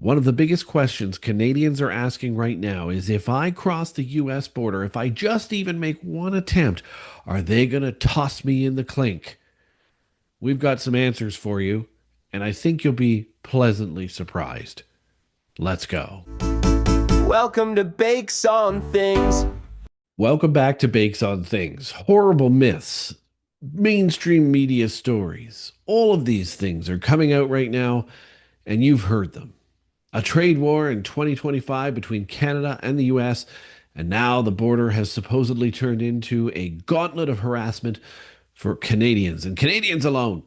One of the biggest questions Canadians are asking right now is if I cross the US border, if I just even make one attempt, are they going to toss me in the clink? We've got some answers for you, and I think you'll be pleasantly surprised. Let's go. Welcome to Bakes on Things. Welcome back to Bakes on Things. Horrible myths, mainstream media stories. All of these things are coming out right now, and you've heard them. A trade war in 2025 between Canada and the US, and now the border has supposedly turned into a gauntlet of harassment for Canadians and Canadians alone.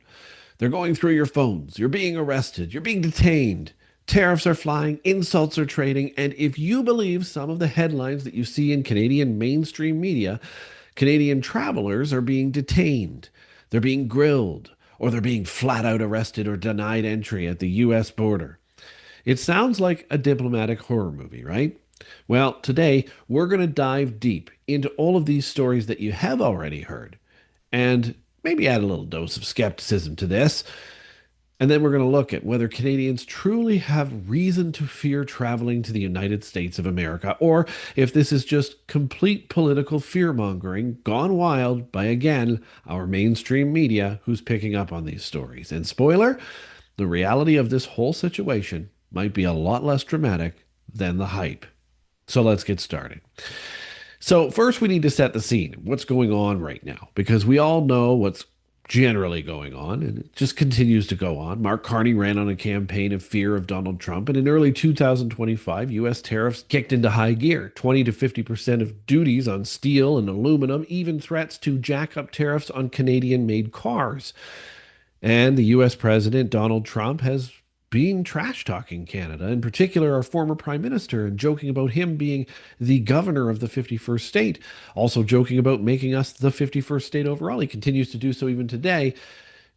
They're going through your phones, you're being arrested, you're being detained. Tariffs are flying, insults are trading, and if you believe some of the headlines that you see in Canadian mainstream media, Canadian travelers are being detained, they're being grilled, or they're being flat out arrested or denied entry at the US border. It sounds like a diplomatic horror movie, right? Well, today we're going to dive deep into all of these stories that you have already heard and maybe add a little dose of skepticism to this. And then we're going to look at whether Canadians truly have reason to fear traveling to the United States of America, or if this is just complete political fear mongering gone wild by, again, our mainstream media who's picking up on these stories. And spoiler, the reality of this whole situation might be a lot less dramatic than the hype. So let's get started. So, first, we need to set the scene. What's going on right now? Because we all know what's generally going on, and it just continues to go on. Mark Carney ran on a campaign of fear of Donald Trump, and in early 2025, U.S. tariffs kicked into high gear 20 to 50% of duties on steel and aluminum, even threats to jack up tariffs on Canadian made cars. And the US President Donald Trump has been trash talking Canada, in particular our former Prime Minister, and joking about him being the governor of the 51st state, also joking about making us the 51st state overall. He continues to do so even today,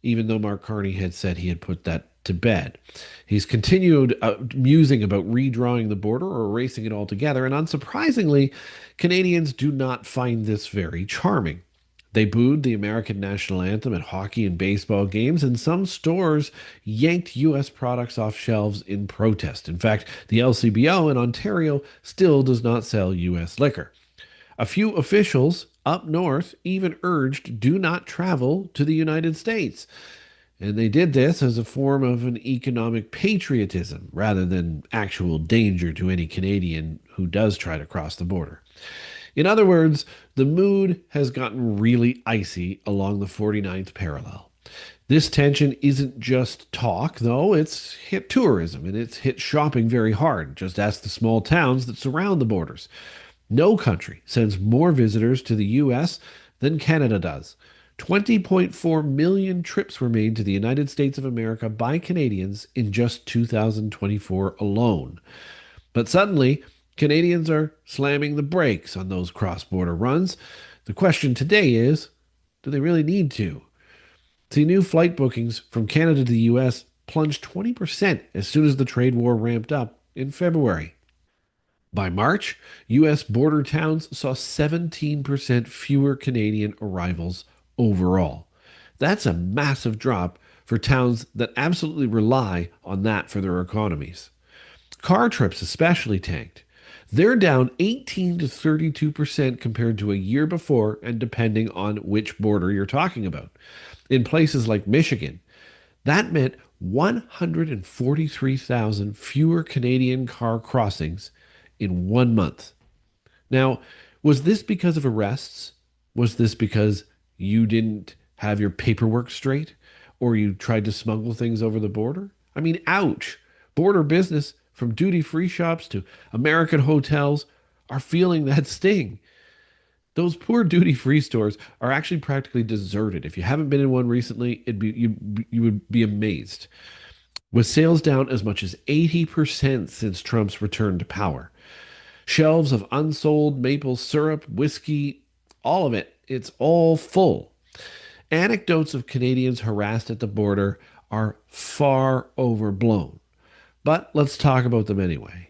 even though Mark Carney had said he had put that to bed. He's continued musing about redrawing the border or erasing it altogether, and unsurprisingly, Canadians do not find this very charming. They booed the American national anthem at hockey and baseball games, and some stores yanked U.S. products off shelves in protest. In fact, the LCBO in Ontario still does not sell U.S. liquor. A few officials up north even urged do not travel to the United States. And they did this as a form of an economic patriotism rather than actual danger to any Canadian who does try to cross the border. In other words, the mood has gotten really icy along the 49th parallel. This tension isn't just talk, though. It's hit tourism and it's hit shopping very hard. Just ask the small towns that surround the borders. No country sends more visitors to the U.S. than Canada does. 20.4 million trips were made to the United States of America by Canadians in just 2024 alone. But suddenly, Canadians are slamming the brakes on those cross border runs. The question today is, do they really need to? See, new flight bookings from Canada to the US plunged 20% as soon as the trade war ramped up in February. By March, US border towns saw 17% fewer Canadian arrivals overall. That's a massive drop for towns that absolutely rely on that for their economies. Car trips especially tanked. They're down 18 to 32% compared to a year before, and depending on which border you're talking about. In places like Michigan, that meant 143,000 fewer Canadian car crossings in 1 month. Now, was this because of arrests? Was this because you didn't have your paperwork straight? Or you tried to smuggle things over the border? I mean, ouch. Border business, from duty-free shops to American hotels, are feeling that sting. Those poor duty-free stores are actually practically deserted. If you haven't been in one recently, you would be amazed. With sales down as much as 80% since Trump's return to power. Shelves of unsold maple syrup, whiskey, all of it, it's all full. Anecdotes of Canadians harassed at the border are far overblown. But let's talk about them anyway.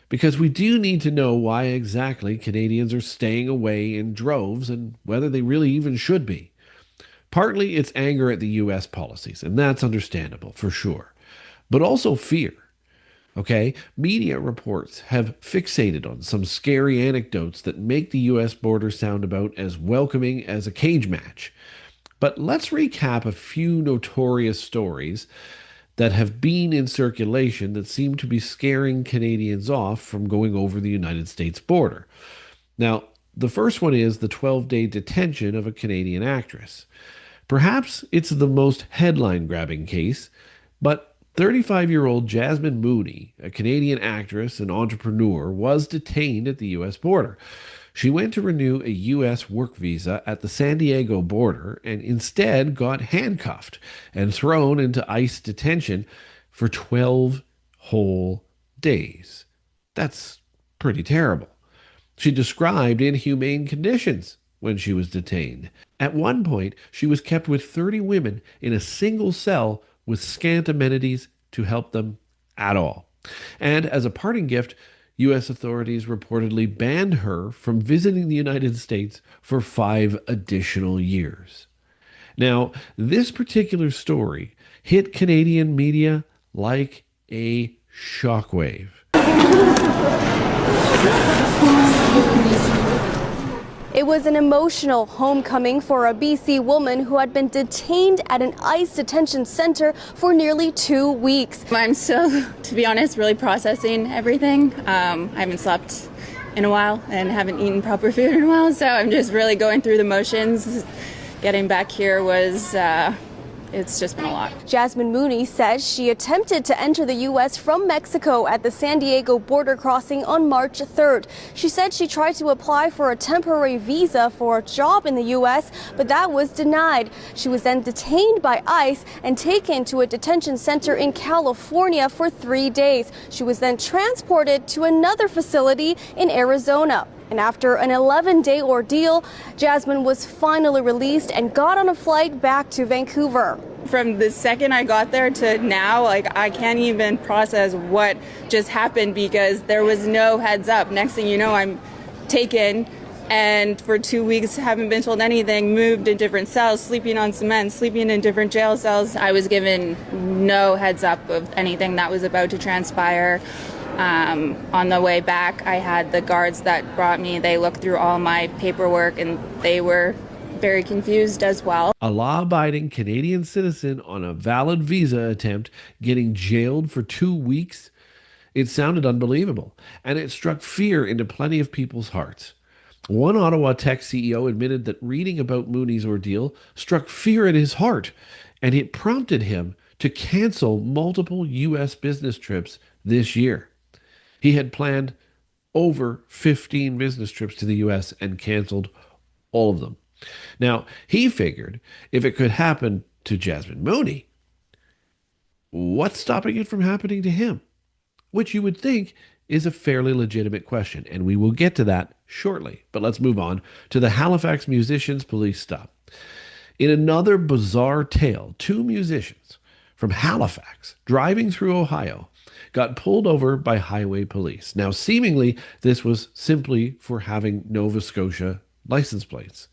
Because we do need to know why exactly Canadians are staying away in droves and whether they really even should be. Partly it's anger at the US policies, and that's understandable for sure, but also fear. Okay, media reports have fixated on some scary anecdotes that make the US border sound about as welcoming as a cage match. But let's recap a few notorious stories that have been in circulation that seem to be scaring Canadians off from going over the United States border. Now, the first one is the 12-day detention of a Canadian actress. Perhaps it's the most headline grabbing case, but 35-year-old Jasmine Mooney, a Canadian actress and entrepreneur, was detained at the U.S. border. She went to renew a U.S. work visa at the San Diego border and instead got handcuffed and thrown into ICE detention for 12 whole days. That's pretty terrible. She described inhumane conditions when she was detained. At one point, she was kept with 30 women in a single cell with scant amenities to help them at all. And as a parting gift, U.S. authorities reportedly banned her from visiting the United States for 5 additional years. Now, this particular story hit Canadian media like a shockwave. It was an emotional homecoming for a BC woman who had been detained at an ICE detention center for nearly 2 weeks. I'm still, to be honest, really processing everything. I haven't slept in a while and haven't eaten proper food in a while, so I'm just really going through the motions. Getting back here was, it's just been a lot. Jasmine Mooney says she attempted to enter the U.S. from Mexico at the San Diego border crossing on March 3rd. She said she tried to apply for a temporary visa for a job in the U.S., but that was denied. She was then detained by ICE and taken to a detention center in California for 3 days. She was then transported to another facility in Arizona. And after an 11-day ordeal, Jasmine was finally released and got on a flight back to Vancouver. From the second I got there to now, I can't even process what just happened because there was no heads up. Next thing you know, I'm taken and for 2 weeks haven't been told anything, moved in different cells, sleeping on cement, sleeping in different jail cells. I was given no heads up of anything that was about to transpire. On the way back, I had the guards that brought me. They looked through all my paperwork and they were very confused as well. A law abiding Canadian citizen on a valid visa attempt getting jailed for 2 weeks? It sounded unbelievable, and it struck fear into plenty of people's hearts. One Ottawa Tech CEO admitted that reading about Mooney's ordeal struck fear in his heart, and it prompted him to cancel multiple U.S. business trips this year. He had planned over 15 business trips to the US and canceled all of them. Now, he figured if it could happen to Jasmine Mooney, what's stopping it from happening to him? Which you would think is a fairly legitimate question, and we will get to that shortly. But let's move on to the Halifax musicians police stop. In another bizarre tale, two musicians from Halifax driving through Ohio got pulled over by highway police. Now, seemingly, this was simply for having Nova Scotia license plates.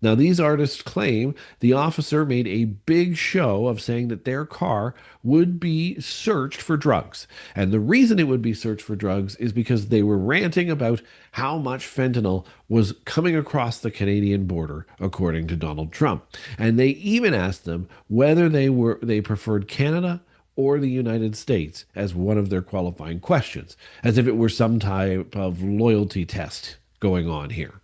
Now, these artists claim the officer made a big show of saying that their car would be searched for drugs. And the reason it would be searched for drugs is because they were ranting about how much fentanyl was coming across the Canadian border, according to Donald Trump. And they even asked them whether they preferred Canada or the United States as one of their qualifying questions, as if it were some type of loyalty test going on here.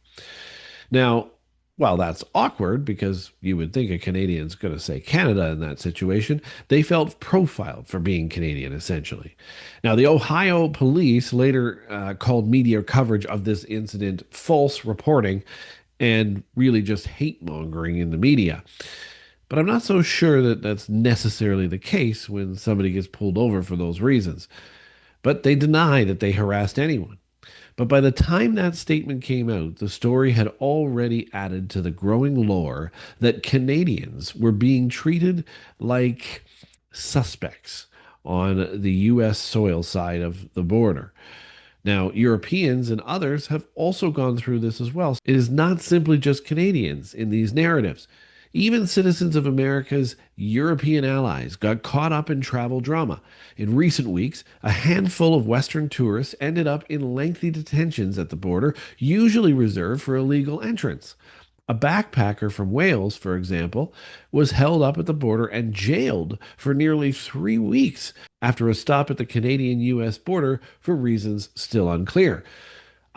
Now, while that's awkward because you would think a Canadian's going to say Canada in that situation, they felt profiled for being Canadian, essentially. Now, the Ohio police later called media coverage of this incident false reporting and really just hate mongering in the media. But I'm not so sure that that's necessarily the case when somebody gets pulled over for those reasons. But they deny that they harassed anyone. But by the time that statement came out, the story had already added to the growing lore that Canadians were being treated like suspects on the U.S. soil side of the border. Now, Europeans and others have also gone through this as well. It is not simply just Canadians in these narratives. Even citizens of America's European allies got caught up in travel drama. In recent weeks, a handful of Western tourists ended up in lengthy detentions at the border, usually reserved for illegal entrance. A backpacker from Wales, for example, was held up at the border and jailed for nearly 3 weeks after a stop at the Canadian US border for reasons still unclear.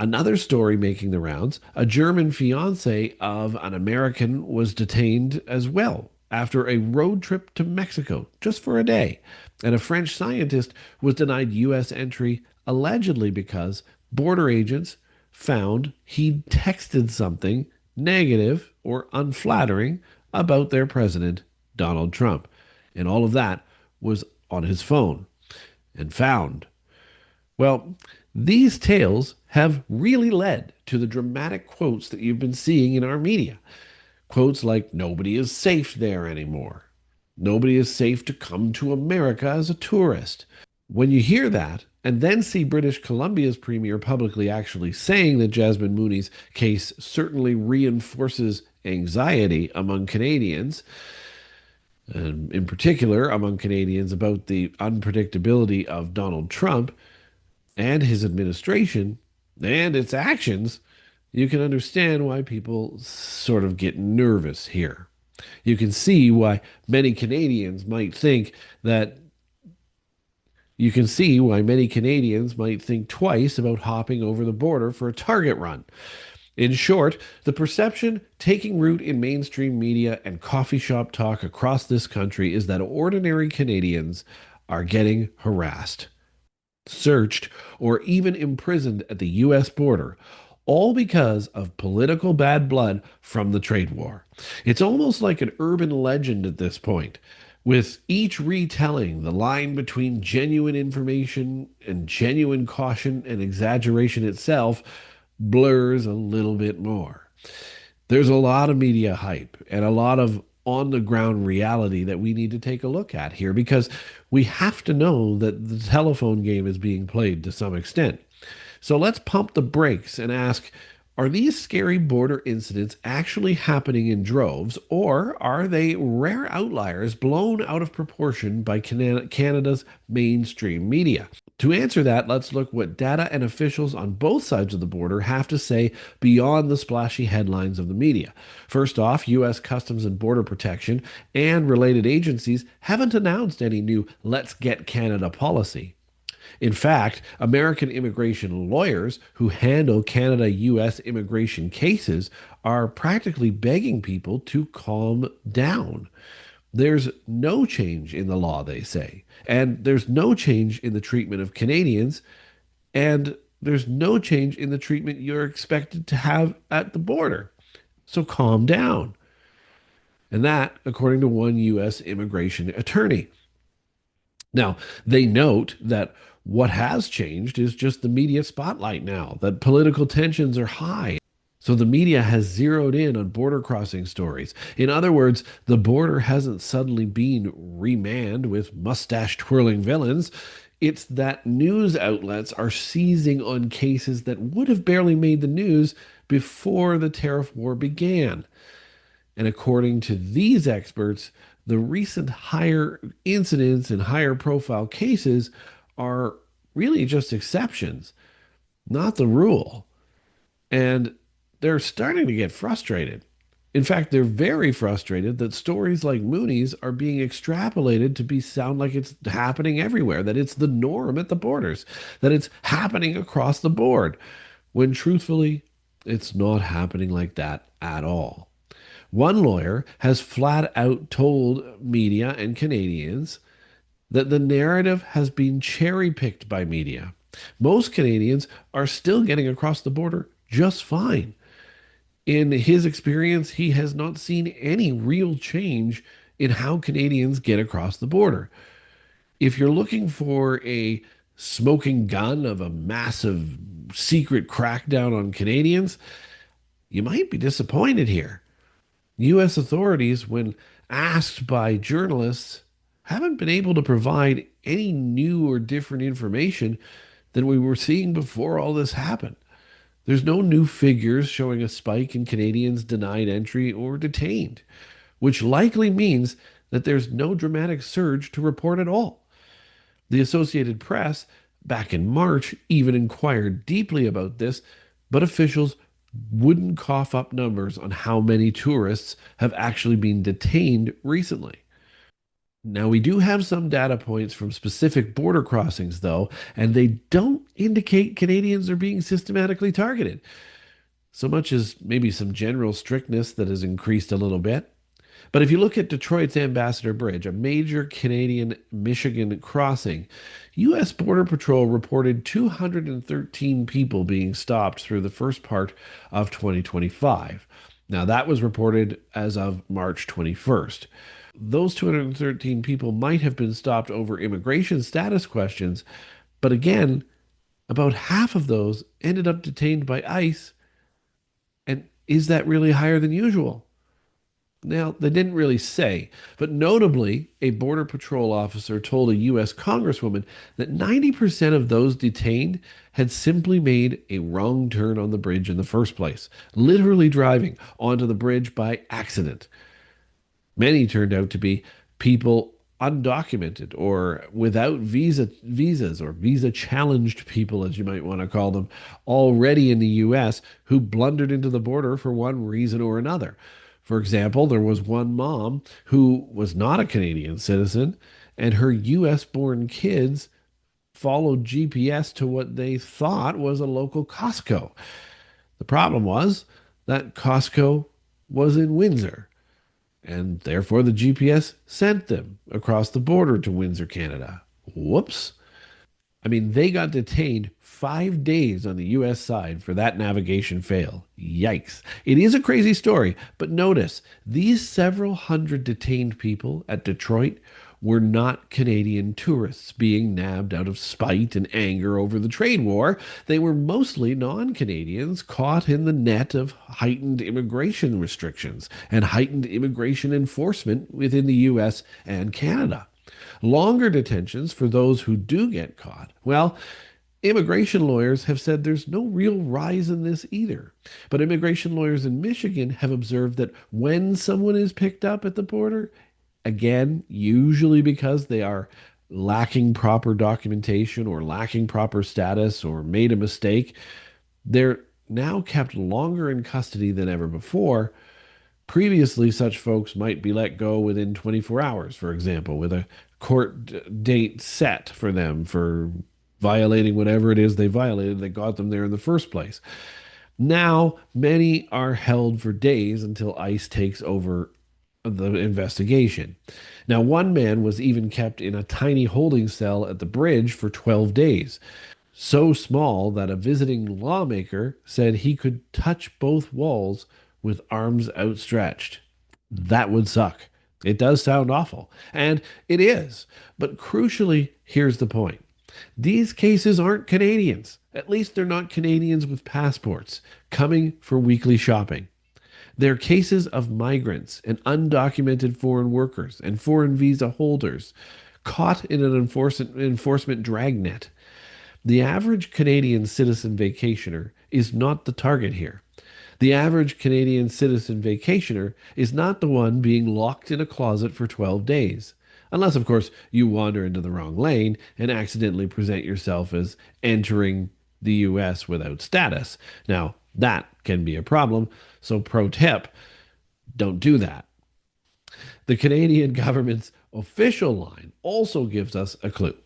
Another story making the rounds, a German fiance of an American was detained as well after a road trip to Mexico just for a day. And a French scientist was denied U.S. entry allegedly because border agents found he'd texted something negative or unflattering about their president, Donald Trump. And all of that was on his phone and found. Well, these tales have really led to the dramatic quotes that you've been seeing in our media. Quotes like, nobody is safe there anymore. Nobody is safe to come to America as a tourist. When you hear that, and then see British Columbia's premier publicly actually saying that Jasmine Mooney's case certainly reinforces anxiety among Canadians, and in particular among Canadians about the unpredictability of Donald Trump, and his administration and its actions, you can understand why people sort of get nervous here. You can see why many Canadians might think that you can see why many Canadians might think twice about hopping over the border for a Target run. In short, the perception taking root in mainstream media and coffee shop talk across this country is that ordinary Canadians are getting harassed, searched, or even imprisoned at the U.S. border, all because of political bad blood from the trade war. It's almost like an urban legend at this point, with each retelling the line between genuine information and genuine caution and exaggeration itself blurs a little bit more. There's a lot of media hype and a lot of on the ground reality that we need to take a look at here because we have to know that the telephone game is being played to some extent. So let's pump the brakes and ask, are these scary border incidents actually happening in droves, or are they rare outliers blown out of proportion by Canada's mainstream media? To answer that, let's look what data and officials on both sides of the border have to say beyond the splashy headlines of the media. First off, U.S. Customs and Border Protection and related agencies haven't announced any new Let's Get Canada policy. In fact, American immigration lawyers who handle Canada US immigration cases are practically begging people to calm down. There's no change in the law, they say, and there's no change in the treatment of Canadians, and there's no change in the treatment you're expected to have at the border. So calm down. And that, according to one U.S. immigration attorney. Now, they note that what has changed is just the media spotlight now, that political tensions are high. So the media has zeroed in on border crossing stories. In other words, the border hasn't suddenly been remanned with mustache twirling villains. It's that news outlets are seizing on cases that would have barely made the news before the tariff war began. And according to these experts, the recent higher incidents and higher profile cases are really just exceptions, not the rule. And they're starting to get frustrated. In fact, they're very frustrated that stories like Mooney's are being extrapolated to be sound like it's happening everywhere, that it's the norm at the borders, that it's happening across the board, when truthfully, it's not happening like that at all. One lawyer has flat out told media and Canadians that the narrative has been cherry picked by media. Most Canadians are still getting across the border just fine. In his experience, he has not seen any real change in how Canadians get across the border. If you're looking for a smoking gun of a massive secret crackdown on Canadians, you might be disappointed here. U.S. authorities, when asked by journalists, haven't been able to provide any new or different information than we were seeing before all this happened. There's no new figures showing a spike in Canadians denied entry or detained. which likely means that there's no dramatic surge to report at all. The Associated Press, back in March, even inquired deeply about this, but officials wouldn't cough up numbers on how many tourists have actually been detained recently. Now, we do have some data points from specific border crossings, though, and they don't indicate Canadians are being systematically targeted, so much as maybe some general strictness that has increased a little bit. But if you look at Detroit's Ambassador Bridge, a major Canadian Michigan crossing, U.S. Border Patrol reported 213 people being stopped through the first part of 2025. Now, that was reported as of March 21st. Those 213 people might have been stopped over immigration status questions, but again, about half of those ended up detained by ICE. And is that really higher than usual? Now, they didn't really say, but notably, a Border Patrol officer told a U.S. Congresswoman that 90% of those detained had simply made a wrong turn on the bridge in the first place, literally driving onto the bridge by accident. Many turned out to be people undocumented or without visas or visa challenged people, as you might want to call them, already in the US who blundered into the border for one reason or another. For example, there was one mom who was not a Canadian citizen, and her US born kids followed GPS to what they thought was a local Costco. The problem was that Costco was in Windsor, and therefore the GPS sent them across the border to Windsor, Canada. Whoops. I mean, they got detained 5 days on the US side for that navigation fail. Yikes. It is a crazy story, but notice these several hundred detained people at Detroit were not Canadian tourists being nabbed out of spite and anger over the trade war. They were mostly non Canadians caught in the net of heightened immigration restrictions and heightened immigration enforcement within the US and Canada. Longer detentions for those who do get caught. Well, immigration lawyers have said there's no real rise in this either. But immigration lawyers in Michigan have observed that when someone is picked up at the border, again, usually because they are lacking proper documentation or lacking proper status or made a mistake, they're now kept longer in custody than ever before. Previously, such folks might be let go within 24 hours, for example, with a court date set for them for violating whatever it is they violated that got them there in the first place. Now, many are held for days until ICE takes over the investigation. Now, one man was even kept in a tiny holding cell at the bridge for 12 days, so small that a visiting lawmaker said he could touch both walls with arms outstretched. That would suck. It does sound awful, and it is. But crucially, here's the point. These cases aren't Canadians. At least they're not Canadians with passports coming for weekly shopping. They're cases of migrants and undocumented foreign workers and foreign visa holders caught in an enforcement dragnet. The average Canadian citizen vacationer is not the target here. The average Canadian citizen vacationer is not the one being locked in a closet for 12 days. Unless, of course, you wander into the wrong lane and accidentally present yourself as entering the US without status. Now, that can be a problem, so pro tip, don't do that. The Canadian government's official line also gives us a clue.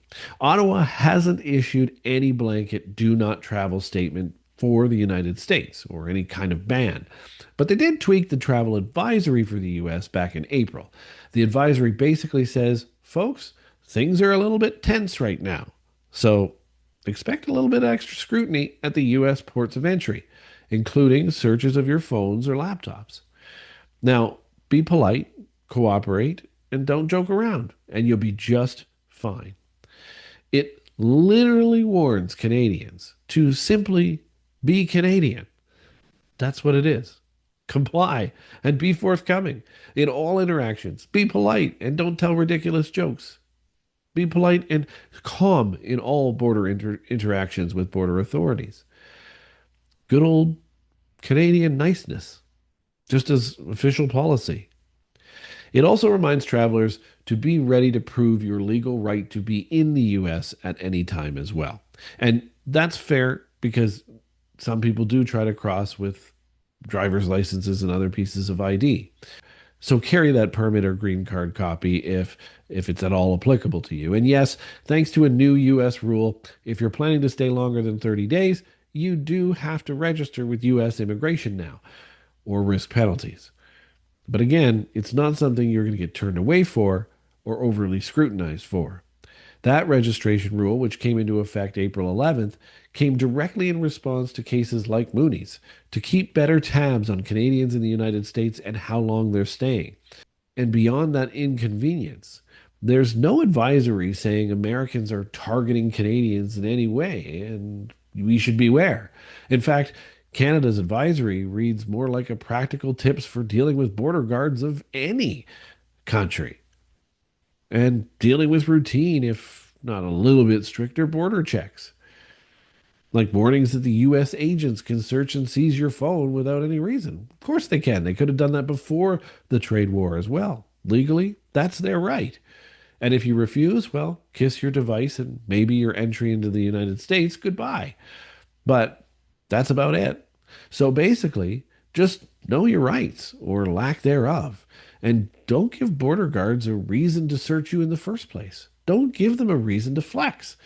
Ottawa hasn't issued any blanket do not travel statement for the United States or any kind of ban, but they did tweak the travel advisory for the US back in April. The advisory basically says, folks, things are a little bit tense right now, so expect a little bit of extra scrutiny at the US ports of entry, including searches of your phones or laptops. Now, be polite, cooperate, and don't joke around, and you'll be just fine. It literally warns Canadians to simply be Canadian. That's what it is. Comply and be forthcoming in all interactions. Be polite and don't tell ridiculous jokes. Be polite and calm in all border interactions with border authorities. Good old Canadian niceness, just as official policy. It also reminds travelers to be ready to prove your legal right to be in the US at any time as well. And that's fair because some people do try to cross with driver's licenses and other pieces of ID. So carry that permit or green card copy if it's at all applicable to you. And yes, thanks to a new US rule, if you're planning to stay longer than 30 days, you do have to register with US immigration now or risk penalties. But again, it's not something you're going to get turned away for or overly scrutinized for. That registration rule, which came into effect April 11th, came directly in response to cases like Mooney's to keep better tabs on Canadians in the United States and how long they're staying. And beyond that inconvenience, there's no advisory saying Americans are targeting Canadians in any way, and we should beware. In fact, Canada's advisory reads more like a practical tips for dealing with border guards of any country and dealing with routine, if not a little bit stricter, border checks. Like warnings that the US agents can search and seize your phone without any reason. Of course they can. They could have done that before the trade war as well. Legally, that's their right. And if you refuse, well, kiss your device and maybe your entry into the United States goodbye. But that's about it. So basically, just know your rights or lack thereof. And don't give border guards a reason to search you in the first place. Don't give them a reason to flex.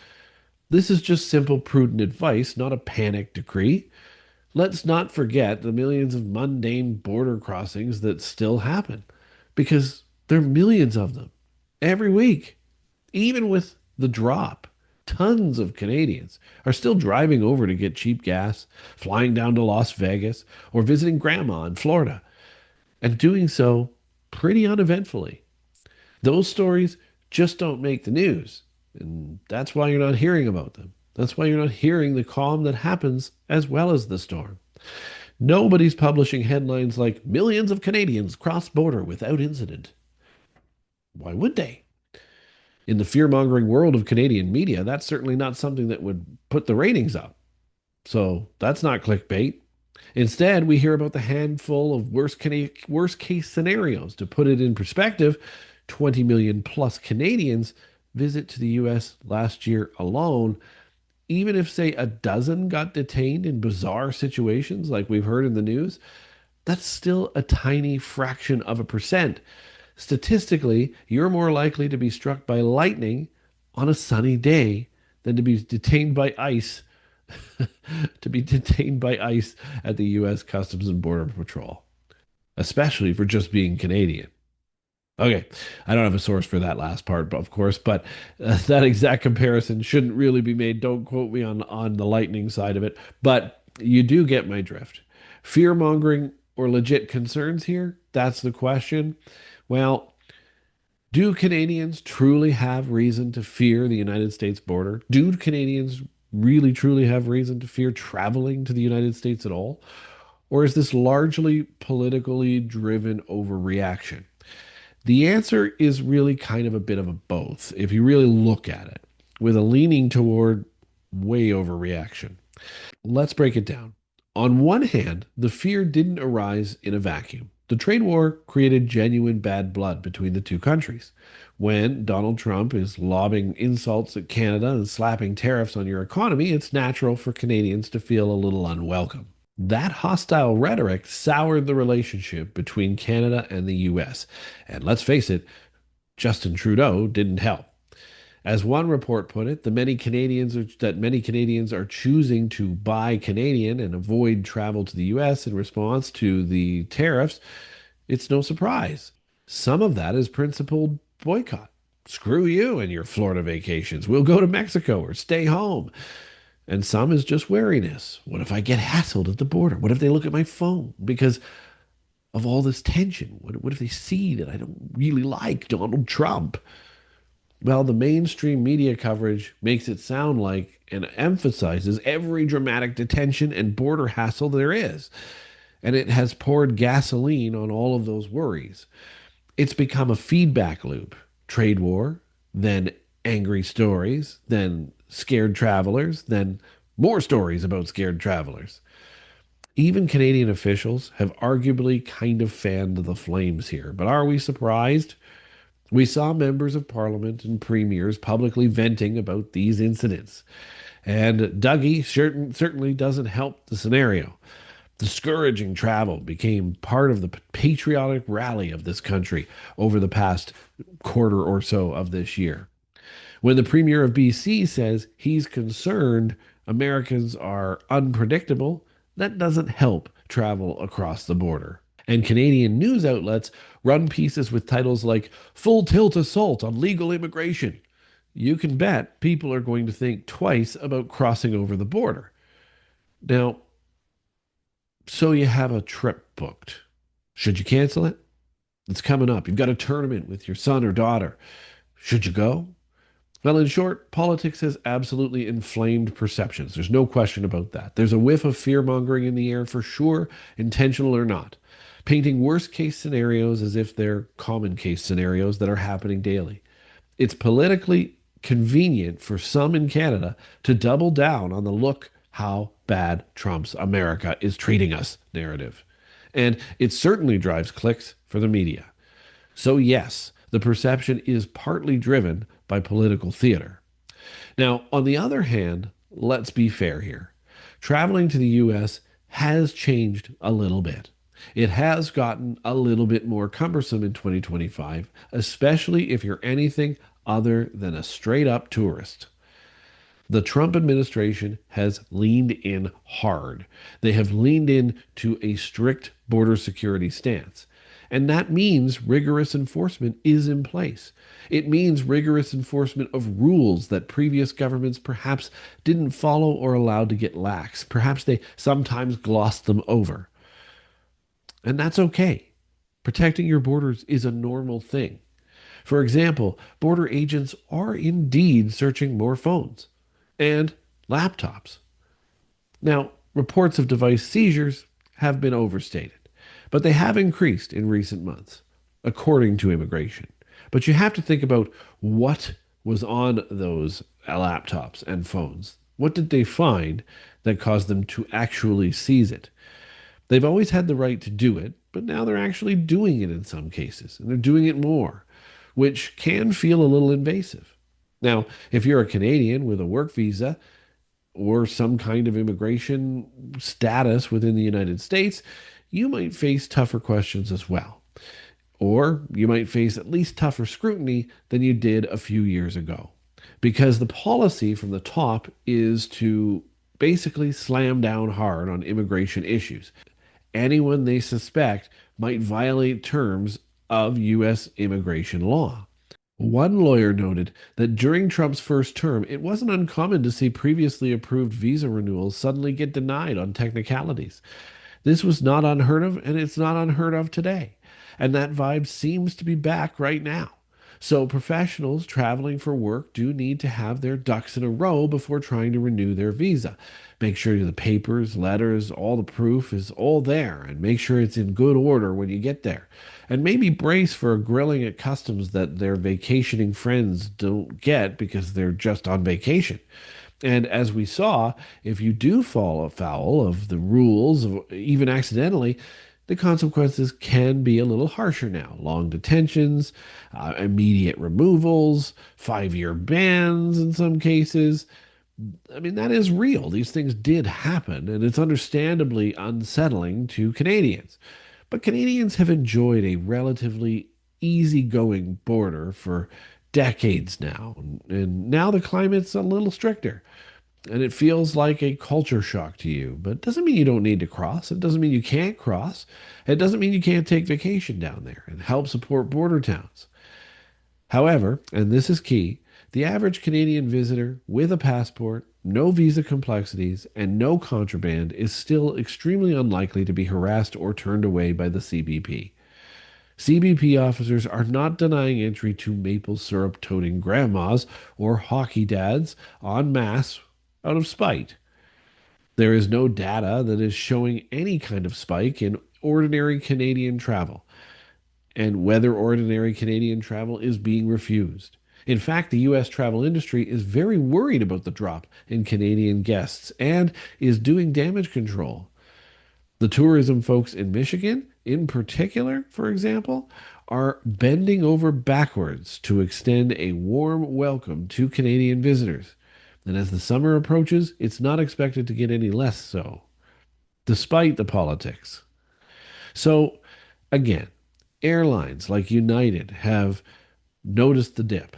This is just simple, prudent advice, not a panic decree. Let's not forget the millions of mundane border crossings that still happen, because there are millions of them every week. Even with the drop, tons of Canadians are still driving over to get cheap gas, flying down to Las Vegas, or visiting grandma in Florida, and doing so pretty uneventfully. Those stories just don't make the news. And that's why you're not hearing about them. That's why you're not hearing the calm that happens as well as the storm. Nobody's publishing headlines like millions of Canadians cross border without incident. Why would they? In the fear mongering world of Canadian media, that's certainly not something that would put the ratings up. So that's not clickbait. Instead, we hear about the handful of worst case scenarios. To put it in perspective, 20 million plus Canadians visit to the US last year alone. Even if, say, a dozen got detained in bizarre situations like we've heard in the news, that's still a tiny fraction of a percent. Statistically, you're more likely to be struck by lightning on a sunny day than to be detained by ICE to be detained by ICE at the US Customs and Border Patrol, especially for just being Canadian. Okay, I don't have a source for that last part, but of course, but that exact comparison shouldn't really be made. Don't quote me on the lightning side of it, but you do get my drift. Fear mongering or legit concerns here? That's the question. Well, do Canadians truly have reason to fear the United States border? Do Canadians really truly have reason to fear traveling to the United States at all? Or is this largely politically driven overreaction? The answer is really kind of a bit of a both if you really look at it, with a leaning toward way overreaction. Let's break it down. On one hand, the fear didn't arise in a vacuum. The trade war created genuine bad blood between the two countries. When Donald Trump is lobbing insults at Canada and slapping tariffs on your economy, it's natural for Canadians to feel a little unwelcome. That hostile rhetoric soured the relationship between Canada and the US. And let's face it, Justin Trudeau didn't help. As one report put it, many Canadians are choosing to buy Canadian and avoid travel to the US in response to the tariffs. It's no surprise. Some of that is principled boycott. Screw you and your Florida vacations. We'll go to Mexico or stay home. And some is just wariness. What if I get hassled at the border? What if they look at my phone because of all this tension? What if they see that I don't really like Donald Trump? Well, the mainstream media coverage makes it sound like and emphasizes every dramatic detention and border hassle there is. And it has poured gasoline on all of those worries. It's become a feedback loop. Trade war, then angry stories, then scared travelers, then more stories about scared travelers. Even Canadian officials have arguably kind of fanned the flames here. But are we surprised? We saw members of parliament and premiers publicly venting about these incidents. And Dougie certainly doesn't help the scenario. Discouraging travel became part of the patriotic rally of this country over the past quarter or so of this year. When the Premier of BC says he's concerned Americans are unpredictable, that doesn't help travel across the border. And Canadian news outlets run pieces with titles like Full Tilt Assault on Legal Immigration. You can bet people are going to think twice about crossing over the border. Now, so you have a trip booked. Should you cancel it? It's coming up. You've got a tournament with your son or daughter. Should you go? Well, in short, politics has absolutely inflamed perceptions. There's no question about that. There's a whiff of fear mongering in the air for sure, intentional or not, painting worst case scenarios as if they're common case scenarios that are happening daily. It's politically convenient for some in Canada to double down on the look how bad Trump's America is treating us narrative. And it certainly drives clicks for the media. So, yes, the perception is partly driven by political theater. Now, on the other hand, let's be fair here. Traveling to the US has changed a little bit. It has gotten a little bit more cumbersome in 2025, especially if you're anything other than a straight up tourist. The Trump administration has leaned in hard. They have leaned in to a strict border security stance. And that means rigorous enforcement is in place. It means rigorous enforcement of rules that previous governments perhaps didn't follow or allowed to get lax. Perhaps they sometimes glossed them over. And that's okay. Protecting your borders is a normal thing. For example, border agents are indeed searching more phones and laptops. Now, reports of device seizures have been overstated, but they have increased in recent months, according to immigration. But you have to think about what was on those laptops and phones. What did they find that caused them to actually seize it? They've always had the right to do it, but now they're actually doing it in some cases, and they're doing it more, which can feel a little invasive. Now, if you're a Canadian with a work visa or some kind of immigration status within the United States, you might face tougher questions as well. Or you might face at least tougher scrutiny than you did a few years ago. Because the policy from the top is to basically slam down hard on immigration issues. Anyone they suspect might violate terms of U.S. immigration law. One lawyer noted that during Trump's first term, it wasn't uncommon to see previously approved visa renewals suddenly get denied on technicalities. This was not unheard of, and it's not unheard of today. And that vibe seems to be back right now. So professionals traveling for work do need to have their ducks in a row before trying to renew their visa. Make sure the papers, letters, all the proof is all there, and make sure it's in good order when you get there. And maybe brace for a grilling at customs that their vacationing friends don't get because they're just on vacation. And as we saw, if you do fall afoul of the rules, even accidentally, the consequences can be a little harsher now. Long detentions, immediate removals, 5-year bans in some cases. I mean, that is real. These things did happen, and it's understandably unsettling to Canadians. But Canadians have enjoyed a relatively easygoing border for decades now, and now the climate's a little stricter. And it feels like a culture shock to you, but it doesn't mean you don't need to cross. It doesn't mean you can't cross. It doesn't mean you can't take vacation down there and help support border towns. However, and this is key, the average Canadian visitor with a passport, no visa complexities, and no contraband is still extremely unlikely to be harassed or turned away by the CBP. CBP officers are not denying entry to maple syrup toting grandmas or hockey dads en masse out of spite. There is no data that is showing any kind of spike in ordinary Canadian travel, and whether ordinary Canadian travel is being refused. In fact, the U.S. travel industry is very worried about the drop in Canadian guests and is doing damage control. The tourism folks in Michigan, in particular, for example, are bending over backwards to extend a warm welcome to Canadian visitors. And as the summer approaches, it's not expected to get any less so, despite the politics. So, again, airlines like United have noticed the dip,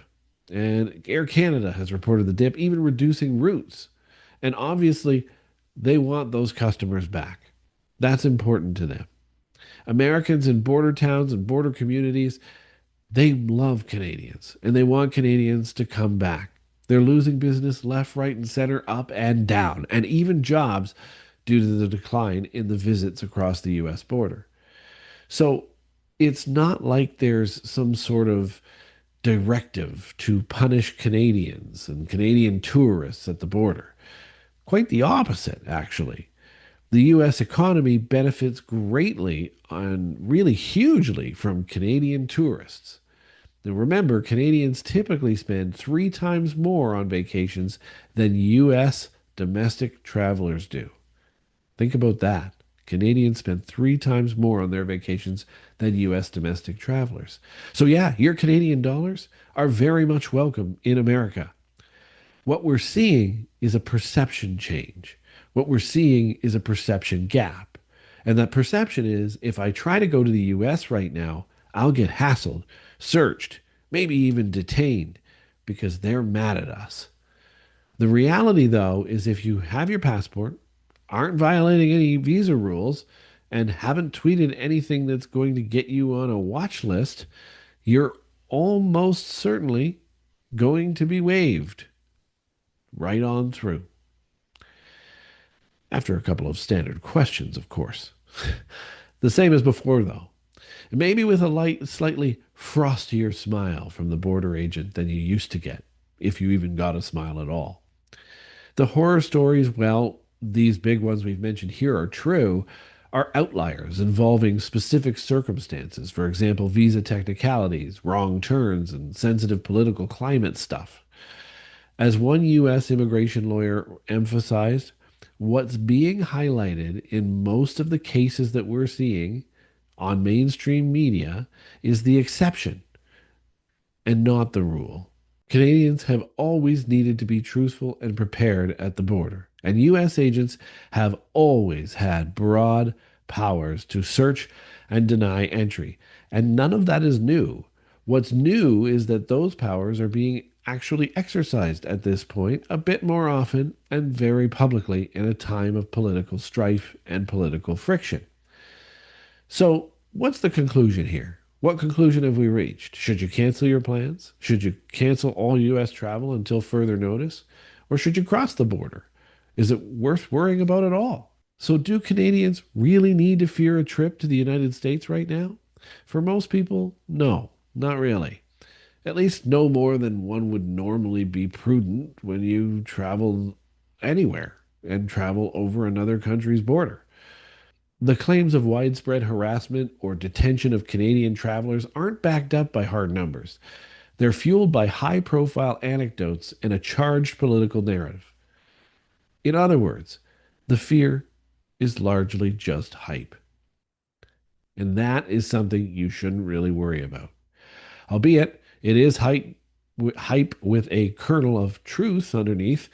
and Air Canada has reported the dip, even reducing routes. And obviously, they want those customers back. That's important to them. Americans in border towns and border communities, they love Canadians and they want Canadians to come back. They're losing business left, right, and center, up and down, and even jobs due to the decline in the visits across the US border. So it's not like there's some sort of directive to punish Canadians and Canadian tourists at the border. Quite the opposite, actually. The US economy benefits greatly and really hugely from Canadian tourists. Now remember, Canadians typically spend 3 times more on vacations than US domestic travelers do. Think about that. Canadians spend 3 times more on their vacations than US domestic travelers. So, yeah, your Canadian dollars are very much welcome in America. What we're seeing is a perception change. What we're seeing is a perception gap. And that perception is if I try to go to the US right now, I'll get hassled, searched, maybe even detained because they're mad at us. The reality, though, is if you have your passport, aren't violating any visa rules, and haven't tweeted anything that's going to get you on a watch list, you're almost certainly going to be waived right on through. After a couple of standard questions, of course. The same as before, though. Maybe with a slightly frostier smile from the border agent than you used to get, if you even got a smile at all. The horror stories, well, these big ones we've mentioned here are true, are outliers involving specific circumstances. For example, visa technicalities, wrong turns, and sensitive political climate stuff. As one U.S. immigration lawyer emphasized, what's being highlighted in most of the cases that we're seeing on mainstream media is the exception and not the rule. Canadians have always needed to be truthful and prepared at the border, and U.S. agents have always had broad powers to search and deny entry, and none of that is new. What's new is that those powers are being actually exercised at this point a bit more often and very publicly in a time of political strife and political friction. So, what's the conclusion here? What conclusion have we reached? Should you cancel your plans? Should you cancel all U.S. travel until further notice? Or should you cross the border? Is it worth worrying about at all? So, do Canadians really need to fear a trip to the United States right now? For most people, no, not really. At least no more than one would normally be prudent when you travel anywhere and travel over another country's border. The claims of widespread harassment or detention of Canadian travelers aren't backed up by hard numbers. They're fueled by high profile anecdotes and a charged political narrative. In other words, the fear is largely just hype. And that is something you shouldn't really worry about. Albeit, it is hype with a kernel of truth underneath.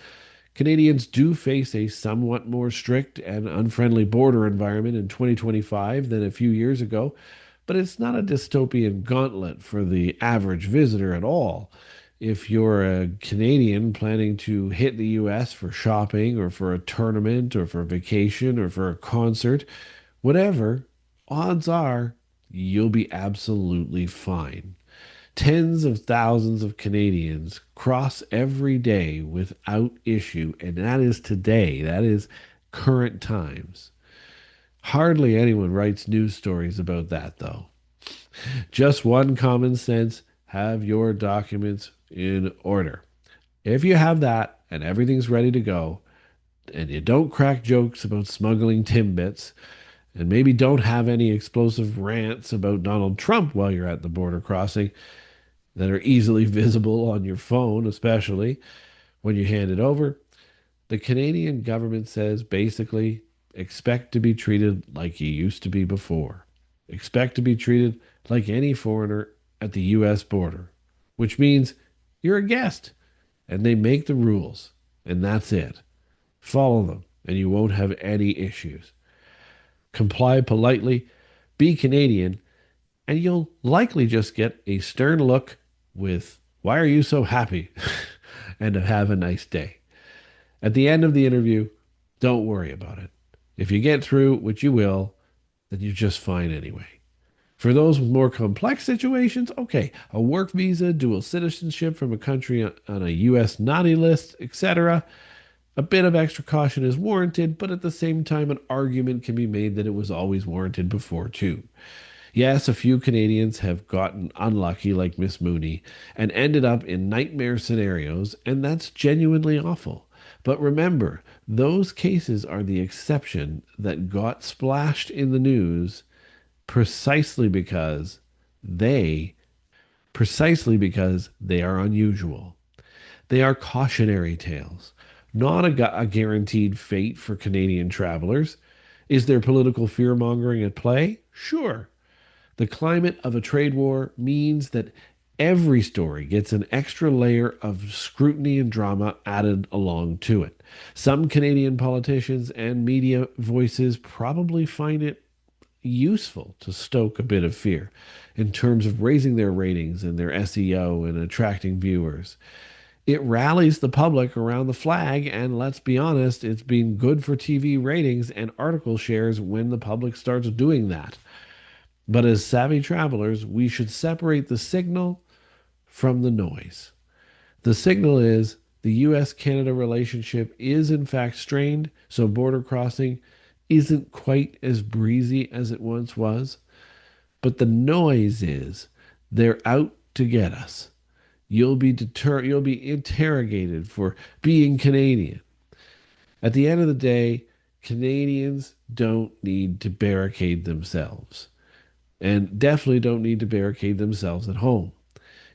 Canadians do face a somewhat more strict and unfriendly border environment in 2025 than a few years ago, but it's not a dystopian gauntlet for the average visitor at all. If you're a Canadian planning to hit the US for shopping or for a tournament or for a vacation or for a concert, whatever, odds are you'll be absolutely fine. Tens of thousands of Canadians cross every day without issue, and that is today. That is current times. Hardly anyone writes news stories about that, though. Just one common sense: have your documents in order. If you have that and everything's ready to go, and you don't crack jokes about smuggling Timbits, and maybe don't have any explosive rants about Donald Trump while you're at the border crossing, that are easily visible on your phone, especially when you hand it over. The Canadian government says basically Expect to be treated like you used to be before. Expect to be treated like any foreigner at the US border, which means you're a guest and they make the rules, and that's it. Follow them, and you won't have any issues. Comply politely, be Canadian, and you'll likely just get a stern look with, "Why are you so happy?" and have a nice day. At the end of the interview, don't worry about it. If you get through, which you will, then you're just fine anyway. For those with more complex situations, okay, a work visa, dual citizenship from a country on a US naughty list, etc. A bit of extra caution is warranted, but at the same time, an argument can be made that it was always warranted before, too. Yes, a few Canadians have gotten unlucky, like Miss Mooney, and ended up in nightmare scenarios, and that's genuinely awful. But remember, those cases are the exception that got splashed in the news precisely because they they are unusual. They are cautionary tales, not a guaranteed fate for Canadian travelers. Is there political fear mongering at play? Sure. The climate of a trade war means that every story gets an extra layer of scrutiny and drama added along to it. Some Canadian politicians and media voices probably find it useful to stoke a bit of fear in terms of raising their ratings and their SEO and attracting viewers. It rallies the public around the flag, and let's be honest, it's been good for TV ratings and article shares when the public starts doing that. But as savvy travelers, we should separate the signal from the noise. The signal is the US Canada relationship is in fact strained, so border crossing isn't quite as breezy as it once was. But the noise is they're out to get us. You'll be interrogated for being Canadian. At the end of the day, Canadians don't need to barricade themselves, and definitely don't need to barricade themselves at home.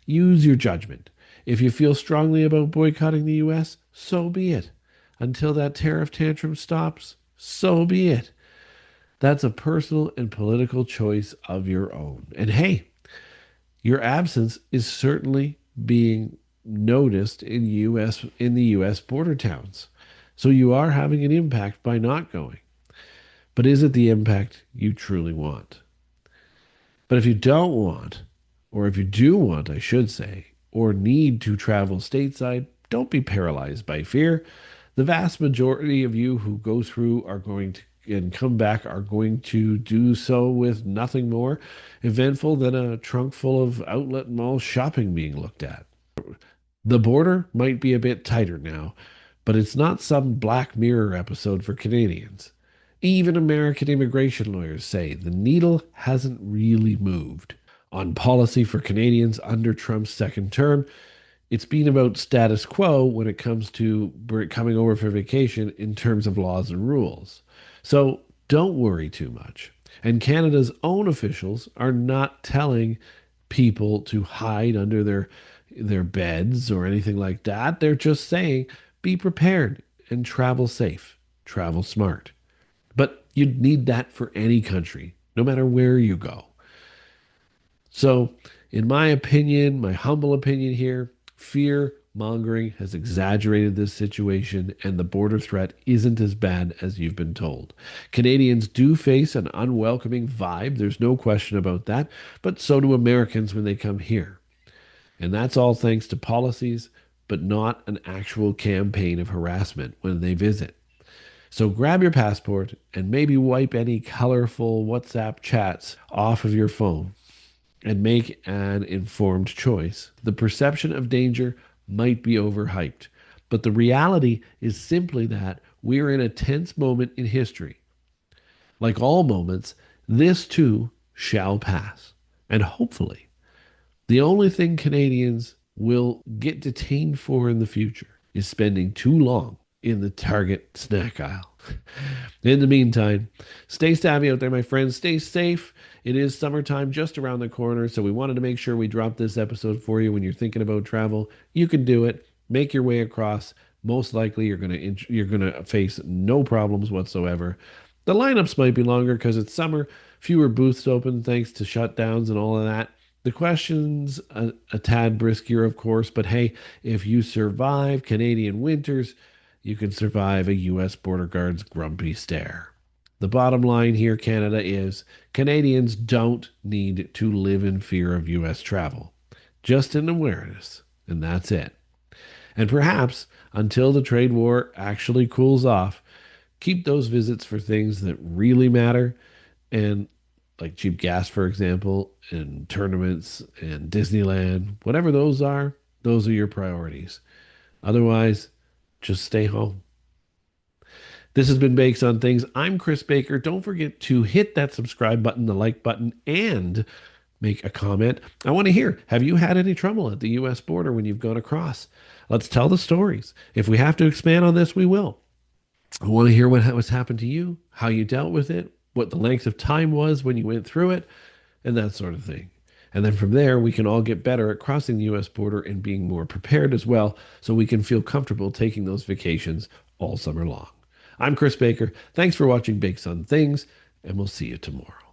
Use your judgment. If you feel strongly about boycotting the US, so be it. Until that tariff tantrum stops, so be it. That's a personal and political choice of your own. And hey, your absence is certainly being noticed in the US border towns. So you are having an impact by not going. But is it the impact you truly want? But if you don't want, or if you do want, I should say, or need to travel stateside, don't be paralyzed by fear. The vast majority of you who go through are going to and come back are going to do so with nothing more eventful than a trunk full of outlet mall shopping being looked at. The border might be a bit tighter now, but it's not some Black Mirror episode for Canadians. Even American immigration lawyers say the needle hasn't really moved. On policy for Canadians under Trump's second term, it's been about status quo when it comes to coming over for vacation in terms of laws and rules. So don't worry too much. And Canada's own officials are not telling people to hide under their beds or anything like that. They're just saying be prepared and travel safe, travel smart. But you'd need that for any country, no matter where you go. So, in my opinion, my humble opinion here, fear mongering has exaggerated this situation, and the border threat isn't as bad as you've been told. Canadians do face an unwelcoming vibe, there's no question about that, but so do Americans when they come here. And that's all thanks to policies, but not an actual campaign of harassment when they visit. So grab your passport and maybe wipe any colorful WhatsApp chats off of your phone and make an informed choice. The perception of danger might be overhyped, but the reality is simply that we're in a tense moment in history. Like all moments, this too shall pass. And hopefully, the only thing Canadians will get detained for in the future is spending too long in the Target snack aisle. In the meantime, stay savvy out there, my friends. Stay safe. It is summertime just around the corner, so we wanted to make sure we dropped this episode for you when you're thinking about travel. You can do it. Make your way across. Most likely, you're gonna face no problems whatsoever. The lineups might be longer because it's summer, fewer booths open thanks to shutdowns and all of that. The questions a tad briskier, of course, but hey, if you survive Canadian winters, you can survive a U.S. border guard's grumpy stare. The bottom line here, Canada, is Canadians don't need to live in fear of U.S. travel, just in awareness, and that's it. And perhaps until the trade war actually cools off, keep those visits for things that really matter and like cheap gas, for example, and tournaments and Disneyland, whatever those are your priorities. Otherwise, just stay home. This has been Bakes on Things. I'm Chris Baker. Don't forget to hit that subscribe button, the like button, and make a comment. I want to hear, have you had any trouble at the US border when you've gone across? Let's tell the stories. If we have to expand on this, we will. I want to hear what was happened to you, how you dealt with it, what the length of time was when you went through it, and that sort of thing. And then from there, we can all get better at crossing the US border and being more prepared as well, so we can feel comfortable taking those vacations all summer long. I'm Chris Baker. Thanks for watching Bakes on Things, and we'll see you tomorrow.